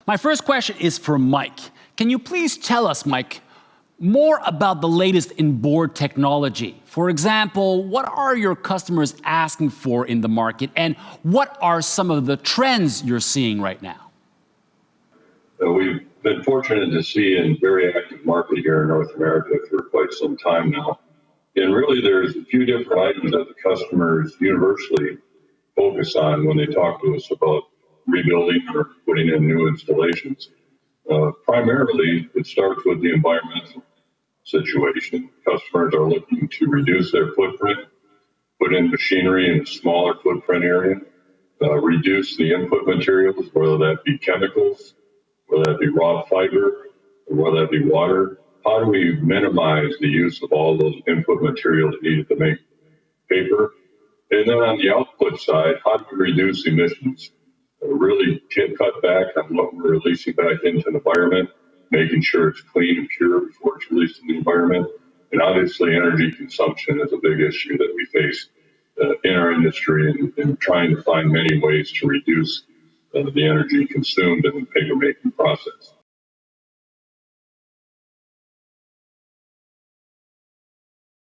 My first question is for Mike. Can you please tell us, Mike, more about the latest in board technology? For example, what are your customers asking for in the market, and what are some of the trends you're seeing right now? We've been fortunate to see a very active market here in North America for quite some time now. And really, there's a few different items that the customers universally focus on when they talk to us about rebuilding or putting in new installations. Primarily, it starts with the environmental situation. Customers are looking to reduce their footprint, put in machinery in a smaller footprint area, reduce the input materials, whether that be chemicals, whether that be raw fiber, or whether that be water. How do we minimize the use of all those input materials needed to make paper? And then on the output side, how do we reduce emissions? Really cut back on what we're releasing back into the environment, making sure it's clean and pure before it's released in the environment. And obviously, energy consumption is a big issue that we face in our industry, and trying to find many ways to reduce the energy consumed in the paper making process.